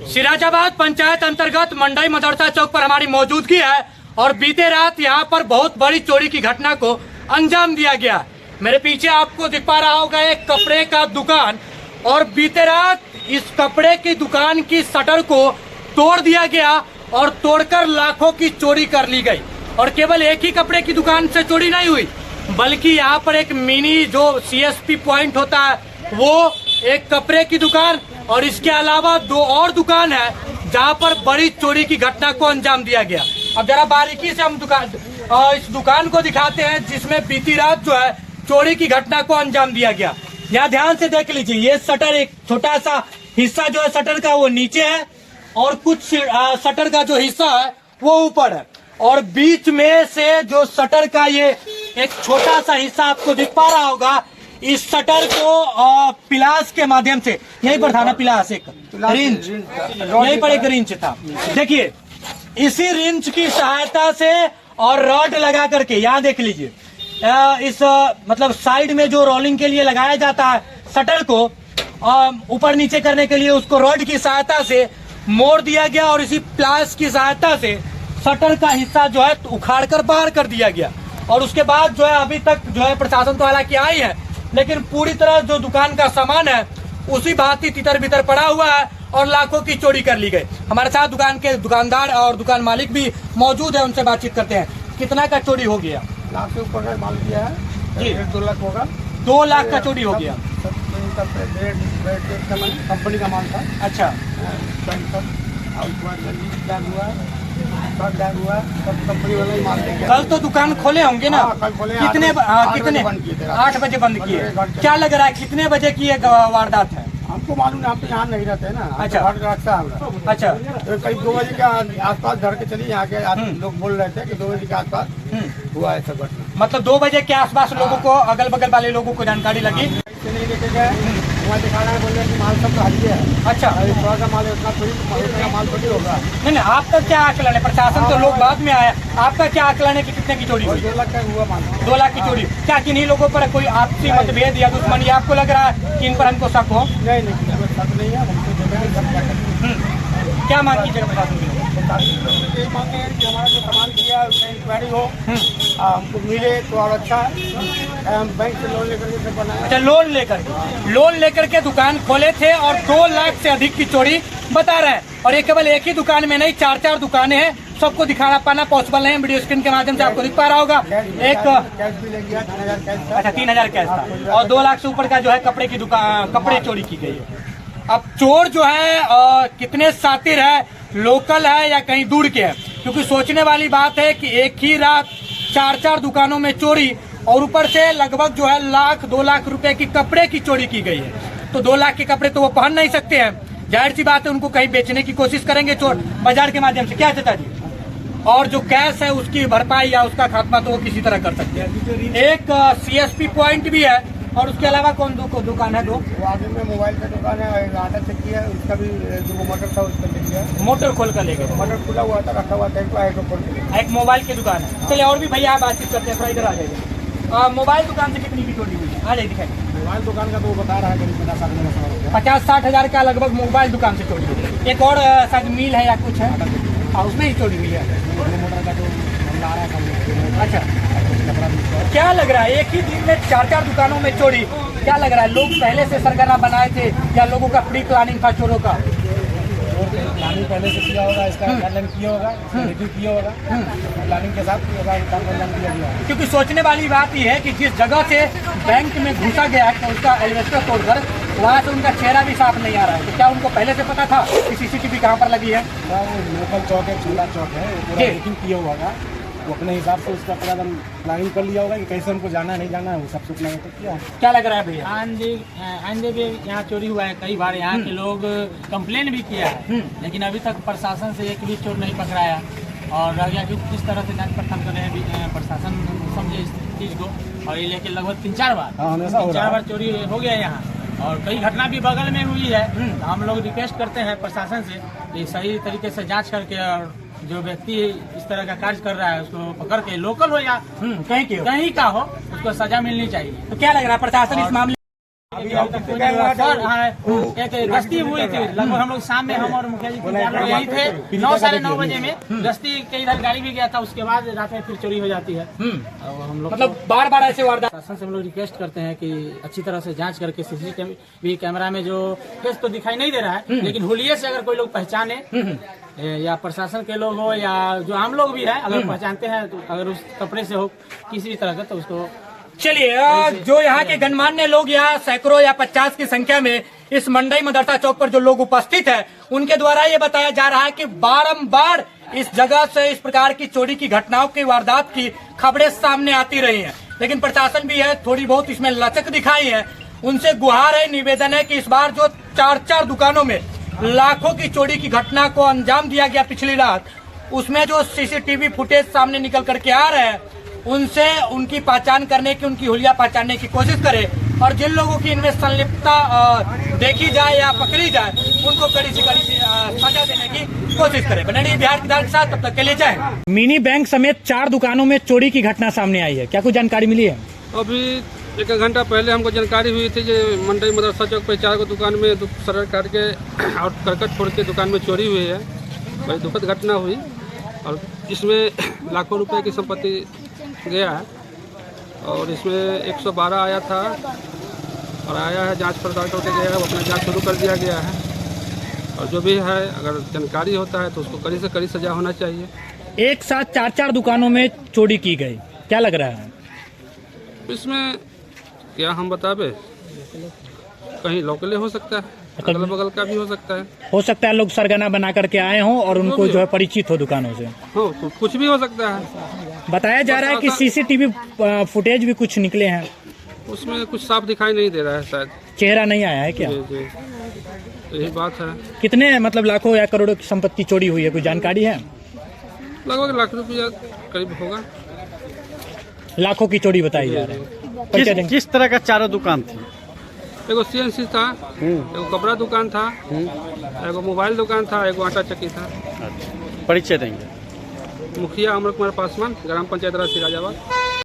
सिराजाबाद पंचायत अंतर्गत मंडई मदरसा चौक पर हमारी मौजूदगी है और बीते रात यहाँ पर बहुत बड़ी चोरी की घटना को अंजाम दिया गया। मेरे पीछे आपको दिख पा रहा होगा एक कपड़े का दुकान, और बीते रात इस कपड़े की दुकान की शटर को तोड़ दिया गया और तोड़कर लाखों की चोरी कर ली गई। और केवल एक ही कपड़े की दुकान से चोरी नहीं हुई, बल्कि यहाँ पर एक मिनी जो CSP पॉइंट होता है वो, एक कपड़े की दुकान और इसके अलावा 2 और दुकान है जहाँ पर बड़ी चोरी की घटना को अंजाम दिया गया। अब जरा बारीकी से हम इस दुकान को दिखाते हैं जिसमें बीती रात जो है चोरी की घटना को अंजाम दिया गया। यहाँ ध्यान से देख लीजिए, ये शटर एक छोटा सा हिस्सा जो है शटर का वो नीचे है और कुछ शटर का जो हिस्सा है वो ऊपर है, और बीच में से जो शटर का ये एक छोटा सा हिस्सा आपको दिख पा रहा होगा, इस शटर को पिलास के माध्यम से, यहीं पर था ना पिलास, एक रिंच, यहीं पर एक रिंच था। देखिए इसी रिंच की सहायता से और रॉड लगा करके, यहाँ देख लीजिए, इस मतलब साइड में जो रोलिंग के लिए लगाया जाता है शटर को ऊपर नीचे करने के लिए, उसको रॉड की सहायता से मोड़ दिया गया और इसी प्लास की सहायता से शटर का हिस्सा जो है उखाड़ कर बाहर कर दिया गया। और उसके बाद जो है अभी तक जो है प्रशासन तो हालांकि आई है, लेकिन पूरी तरह जो दुकान का सामान है उसी भांति तितर बितर पड़ा हुआ है और लाखों की चोरी कर ली गई। हमारे साथ दुकान के दुकानदार और दुकान मालिक भी मौजूद है, उनसे बातचीत करते हैं। कितना का चोरी हो गया? लाख से ऊपर का माल दिया है जी, 2 लाख होगा। 2 लाख का चोरी हो गया। कंपनी का माल था। अच्छा, सब कंपनी वाला ही माल लेके कल तो दुकान खोले होंगे ना? कल खोले। कितने 8 बजे बंद किए। क्या लग रहा है कितने बजे की ये वारदात है? हमको मालूम है, हम तो यहाँ नहीं रहते ना। अच्छा, रास्ता है। अच्छा, तो करीब 2 बजे के आसपास घर के चलिए, यहाँ के लोग बोल रहे थे कि 2 बजे के आसपास हुआ है सब घटना। मतलब 2 बजे के आसपास लोगों को, अगल बगल वाले लोगों को जानकारी लगी। नहीं लेके गए, वहाँ दिखा रहा है, बोल रहे हैं कि माल सब तो हल्के है। अच्छा, थोड़ा सा माल उतना थोड़ी माल थोड़ी होगा। नहीं, आपका क्या आकलन है? प्रशासन तो लोग बाद में आया, आपका क्या आकलन है कि कितने की चोरी हुई? 2 लाख का हुआ माल। 2 लाख की चोरी। क्या किन्हीं लोगों पर कोई आपसी मतभेद या दुश्मनी आपको लग रहा है कि इन पर हमको शक हो? नहीं, शक नहीं है, हमको क्या मांग कीजिएगा प्रशासन की? यही मांगे हैं कि हमारा जो सामान किया है उसका इंक्वायरी हो, हमको मिले तो और अच्छा है। हम बैंक से लोन लेकर के बनाए। अच्छा, लोन लेकर के दुकान खोले थे और 2 लाख से अधिक की चोरी बता रहे हैं। और ये केवल एक ही दुकान में नहीं, 4 दुकानें हैं, सबको दिखाना पाना पॉसिबल नहीं है। वीडियो स्क्रीन के माध्यम से आपको दिख पा रहा होगा। एक कैश भी ले गया, 3000 कैश था। अच्छा, 3000 कैश था और 2 लाख से ऊपर का जो है कपड़े की दुकान, कपड़े चोरी की गई है। अब चोर जो है कितने शातिर है, लोकल है या कहीं दूर के हैं? क्योंकि सोचने वाली बात है कि एक ही रात 4 दुकानों में चोरी, और ऊपर से लगभग जो है 2 लाख रुपए की कपड़े की चोरी की गई है। तो 2 लाख के कपड़े तो वो पहन नहीं सकते हैं, जाहिर सी बात है उनको कहीं बेचने की कोशिश करेंगे चोर बाजार के माध्यम से। क्या चाचा जी? और जो कैश है उसकी भरपाई या उसका खात्मा तो वो किसी तरह कर सकते हैं। एक CSP पॉइंट भी है और उसके अलावा कौन दुकान है? 2 आगे में मोबाइल का दुकान है, आटा चक्की है, उसका भी जो मोटर था उसका ले गया। मोटर खोल कर ले गए। मोटर खुला हुआ था, रखा हुआ था, एक मोबाइल की दुकान है। चलिए और भी भैया आप बातचीत करते हैं, थोड़ा इधर आ जाइए। मोबाइल दुकान से कितनी की चोरी हुई? आ जाइए दिखाई। मोबाइल दुकान का तो वो बता रहा है करीब 50-60 हजार का लगभग मोबाइल दुकान से चोरी हुई। एक और शायद मिल है या कुछ है, उसमें ही चोरी हुई है। मोटर का जो आ रहा है। अच्छा, क्या लग रहा है एक ही दिन में 4 दुकानों में चोरी? क्या लग रहा है लोग पहले से सरगना बनाए थे या लोगों का प्री प्लानिंग था चोरों का? प्लानिंग पहले से किया होगा, इसका प्लानिंग किया होगा, रिव्यू किया होगा, प्लानिंग के साथ किया होगा। क्योंकि सोचने वाली बात यह है कि जिस जगह से बैंक में घुसा गया है तो उसका एलिवेटर तोड़कर वहाँ से उनका चेहरा भी साफ नहीं आ रहा है। तो क्या उनको पहले से पता था कि CCTV कहाँ पर लगी है? लोकल चौक है, छोटा चौक है, बुकिंग किया होगा, वो अपने हिसाब से उसका पूरा एकदम प्लानिंग कर लिया होगा कि कैसे हमको जाना है नहीं जाना है, वो सब कुछ प्लानिंग किया है। क्या लग रहा है भैया? आंजे भी यहाँ चोरी हुआ है कई बार, यहाँ के लोग कंप्लेन भी किया है, लेकिन अभी तक प्रशासन से एक भी चोर नहीं पकड़ाया। और रह गया कि किस तरह से जांच पड़ताल कर रहे हैं प्रशासन समझे इस चीज़ को। और ये लेके लगभग 3-4 बार 3-4 बार चोरी हो गया यहाँ, और कई घटना भी बगल में हुई है। तो हम लोग रिक्वेस्ट करते हैं प्रशासन से कि सही तरीके से जांच करके और जो व्यक्ति इस तरह का कार्य कर रहा है उसको पकड़ के, लोकल हो या कहीं का हो, उसको सजा मिलनी चाहिए। तो क्या लग रहा है प्रशासन इस मामले? अभी अभी तक कोई नहीं हुआ। सर हाँ, एक गश्ती हुई थी लगभग हम लोग शाम में, हम और मुखिया जी 3-4 लोग यही थे, 9 साढ़े 9 बजे में गश्ती के इधर गाड़ी भी गया था, उसके बाद रात में फिर चोरी हो जाती है। और हम लोग मतलब बार बार ऐसे वारदात। शासन से हम लोग रिक्वेस्ट करते हैं कि अच्छी तरह से जांच करके सीसीटीवी कैमरा में जो फेस तो दिखाई नहीं दे रहा है, लेकिन हुलिये से अगर कोई लोग पहचाने या प्रशासन के लोग हो या जो आम लोग भी है, अगर पहचानते हैं तो अगर उस कपड़े से हो किसी भी तरह का, तो उसको चलिए, जो यहाँ के गणमान्य लोग यहाँ सैकड़ों या 50 की संख्या में इस मंडई मदरसा चौक पर जो लोग उपस्थित है, उनके द्वारा ये बताया जा रहा है कि बारंबार इस जगह से इस प्रकार की चोरी की घटनाओं की वारदात की खबरें सामने आती रही हैं, लेकिन प्रशासन भी है थोड़ी बहुत इसमें लचक दिखाई है। उनसे गुहार है, निवेदन है कि इस बार जो 4-4 दुकानों में लाखों की चोरी की घटना को अंजाम दिया गया पिछली रात, उसमें जो सीसीटीवी फुटेज सामने निकल करके आ रहे हैं, उनसे उनकी पहचान करने की, उनकी हुलिया पहचानने की कोशिश करें और जिन लोगों की इनमें संलिप्तता देखी जाए या पकड़ी जाए, उनको कड़ी से कड़ी सजा देने की कोशिश करें। बने रहिए बिहार की दाल के साथ, तब तक के लिए जय हिंद। मिनी बैंक समेत 4 दुकानों में चोरी की घटना सामने आई है, क्या कुछ जानकारी मिली है? अभी 1 घंटा पहले हमको जानकारी हुई थी कि मंडई मदरसा चौक पर 4 दुकान में सड़क काट के और करकट फोड़ के दुकान में चोरी हुई है। बड़ी दुखद घटना हुई और इसमें लाखों रुपए की संपत्ति गया है और इसमें 112 आया था और आया है, जांच पड़ताल करके गया है, वो अपना जांच शुरू कर दिया गया है और जो भी है अगर जानकारी होता है तो उसको कड़ी से कड़ी सजा होना चाहिए। एक साथ 4-4 दुकानों में चोरी की गई, क्या लग रहा है इसमें? क्या हम बतावे, कहीं लोकले हो सकता है, अगल बगल का भी हो सकता है। हो सकता है लोग सरगना बना करके आए हों और उनको जो है परिचित हो दुकानों से, हो तो कुछ भी हो सकता है। बताया जा रहा है कि सीसीटीवी फुटेज भी कुछ निकले हैं, उसमें कुछ साफ दिखाई नहीं दे रहा है, शायद चेहरा नहीं आया है क्या? जी जी, तो यही बात है। कितने मतलब लाखों या करोड़ों की संपत्ति चोरी हुई है, कोई जानकारी है? लगभग लाख रुपया करीब होगा। लाखों की चोरी बताई जा रही है। किस तरह का 4 दुकान थी? एगो CNC था, एगो कपड़ा दुकान था, एगो मोबाइल दुकान था, एगो आटा चक्की था। अच्छा, परिचय देंगे। मुखिया अमर कुमार पासवान, ग्राम पंचायत राज सिराजाबाद।